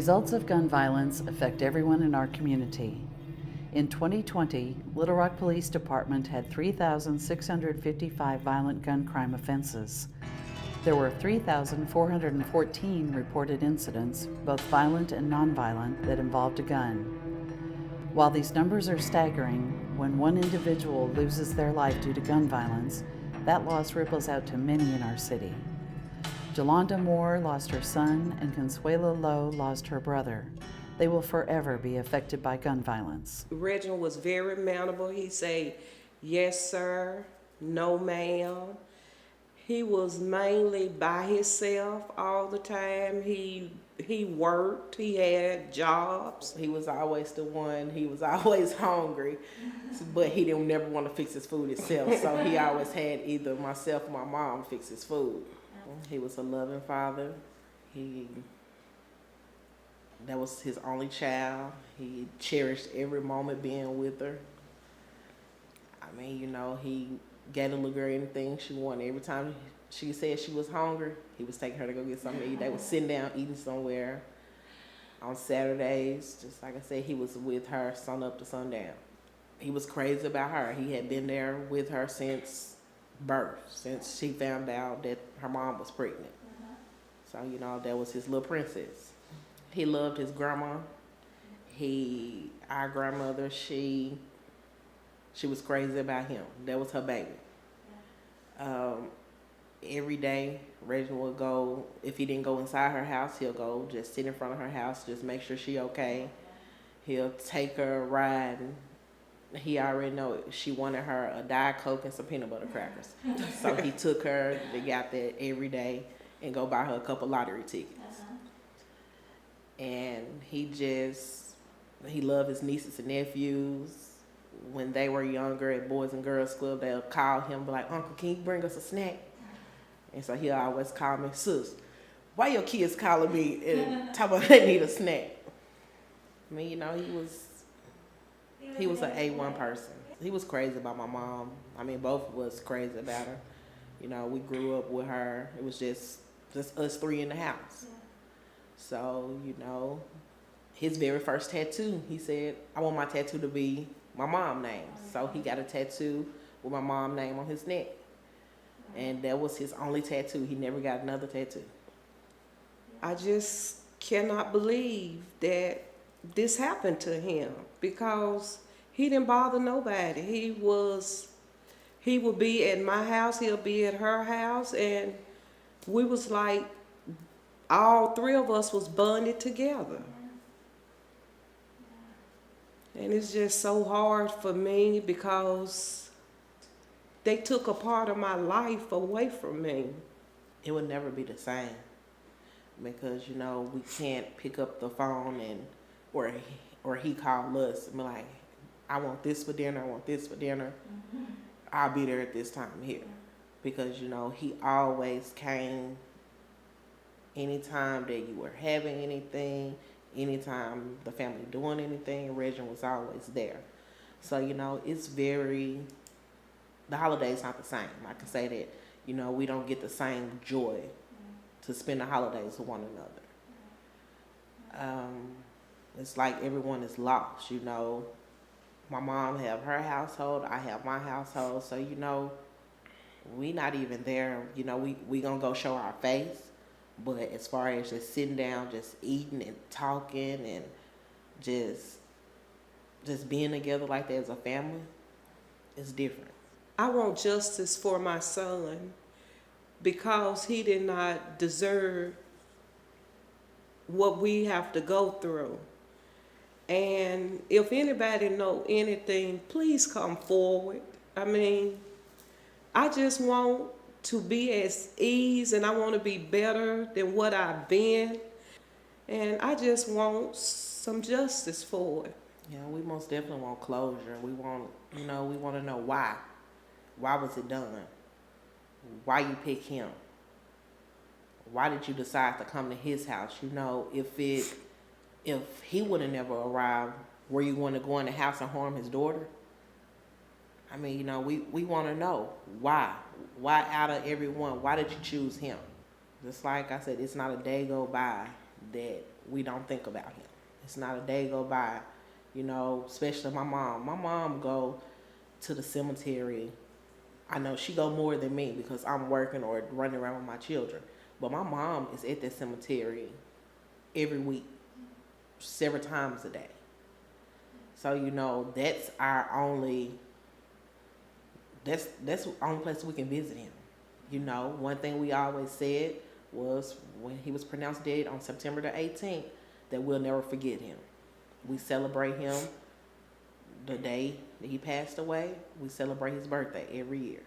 results of gun violence affect everyone in our community. In 2020, Little Rock Police Department had 3,655 violent gun crime offenses. There were 3,414 reported incidents, both violent and nonviolent, that involved a gun. While these numbers are staggering, when one individual loses their life due to gun violence, that loss ripples out to many in our city. Jolanda Moore lost her son, and Consuelo Lowe lost her brother. They will forever be affected by gun violence. Reginald was very mannerable. He said, yes, sir, no, ma'am. He was mainly by himself all the time. He worked, he had jobs. He was always the one, he was always hungry, but he didn't never want to fix his food himself. So he always had either myself or my mom fix his food. He was a loving father. That was his only child. He cherished every moment being with her. I mean, he gave the little girl anything she wanted. Every time she said she was hungry, he was taking her to go get something to eat. They was sitting down eating somewhere. On Saturdays, just like I said, he was with her sun up to sundown. He was crazy about her. He had been there with her since birth, since she found out that her mom was pregnant. So, that was his little princess. He loved his grandma. Our grandmother, she was crazy about him. That was her baby. Every day, Reginald would go, if he didn't go inside her house, he'll go just sit in front of her house, just make sure she okay. He'll take her riding. He already know she wanted her a Diet Coke and some peanut butter crackers. So he took her, they got that every day, and go buy her a couple lottery tickets. And he loved his nieces and nephews. When they were younger at Boys and Girls Club, they'll call him and be like, Uncle, can you bring us a snack? And so he'll always call me, sis, why your kids calling me and talking about they need a snack? I mean, he was an A1 person. He was crazy about my mom. I mean, both of us crazy about her. We grew up with her. It was just us three in the house. So, his very first tattoo, he said, I want my tattoo to be my mom's name. So he got a tattoo with my mom's name on his neck. And that was his only tattoo. He never got another tattoo. I just cannot believe that this happened to him because he didn't bother nobody. He would be at my house, he'll be at her house, and we was like, all three of us was bonded together. And it's just so hard for me because they took a part of my life away from me. It would never be the same because, we can't pick up the phone or he called us and be like, I want this for dinner, I want this for dinner. I'll be there at this time here. Because, he always came anytime that you were having anything, anytime the family doing anything, Reginald was always there. So, the holiday's not the same. I can say that, we don't get the same joy to spend the holidays with one another. It's like everyone is lost, My mom have her household, I have my household, so, we not even there. We gonna go show our face. But as far as just sitting down, just eating and talking and just being together like that as a family, it's different. I want justice for my son because he did not deserve what we have to go through. And if anybody know anything, please come forward. I mean, I just want to be at ease and I want to be better than what I've been. And I just want some justice for it. Yeah, we most definitely want closure. We want, we want to know why. Why was it done? Why you pick him? Why did you decide to come to his house? If he would have never arrived, were you going to go in the house and harm his daughter? I mean, we want to know why. Why out of everyone, why did you choose him? Just like I said, it's not a day go by that we don't think about him. It's not a day go by, you know, especially my mom. My mom go to the cemetery. I know she go more than me because I'm working or running around with my children. But my mom is at that cemetery every week, several times a day. So, you know, that's the only place we can visit him. You know, one thing we always said was when he was pronounced dead on September the 18th, that we'll never forget him. We celebrate him the day that he passed away. We celebrate his birthday every year.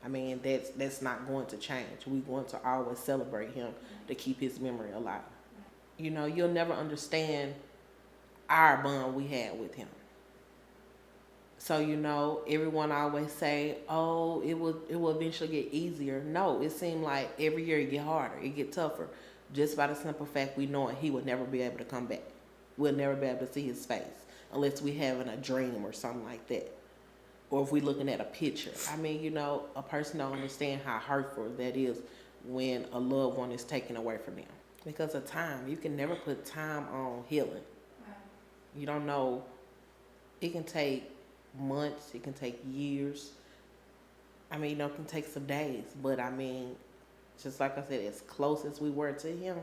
I mean, that's not going to change. We're going to always celebrate him to keep his memory alive. You know, you'll never understand our bond we had with him. So, you know, everyone always say, oh, it will eventually get easier. No, it seemed like every year it get harder, it get tougher. Just by the simple fact we know he would never be able to come back. We'll never be able to see his face unless we having a dream or something like that. Or if we looking at a picture. I mean, you know, a person don't understand how hurtful that is when a loved one is taken away from them. Because of time, you can never put time on healing. You don't know, it can take months, it can take years. I mean, you know, it can take some days, but I mean, just like I said, as close as we were to him,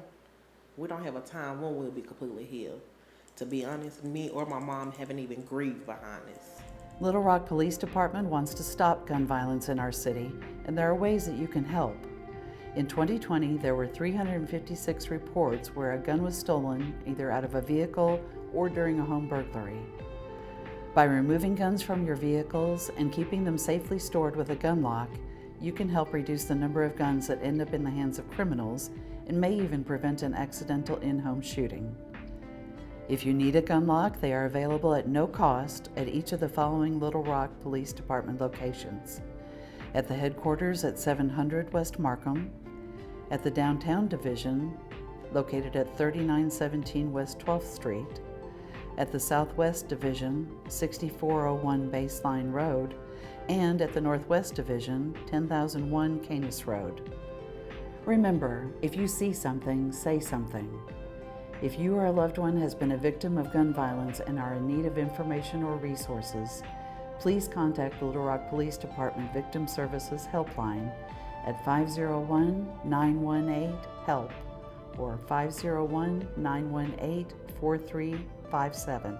we don't have a time when we'll be completely healed. To be honest, me or my mom haven't even grieved behind this. Little Rock Police Department wants to stop gun violence in our city, and there are ways that you can help. In 2020, there were 356 reports where a gun was stolen either out of a vehicle or during a home burglary. By removing guns from your vehicles and keeping them safely stored with a gun lock, you can help reduce the number of guns that end up in the hands of criminals and may even prevent an accidental in-home shooting. If you need a gun lock, they are available at no cost at each of the following Little Rock Police Department locations: at the headquarters at 700 West Markham, at the Downtown Division, located at 3917 West 12th Street, at the Southwest Division, 6401 Baseline Road, and at the Northwest Division, 10001 Canis Road. Remember, if you see something, say something. If you or a loved one has been a victim of gun violence and are in need of information or resources, please contact Little Rock Police Department Victim Services Helpline at 501-918-HELP or 501-918-4357.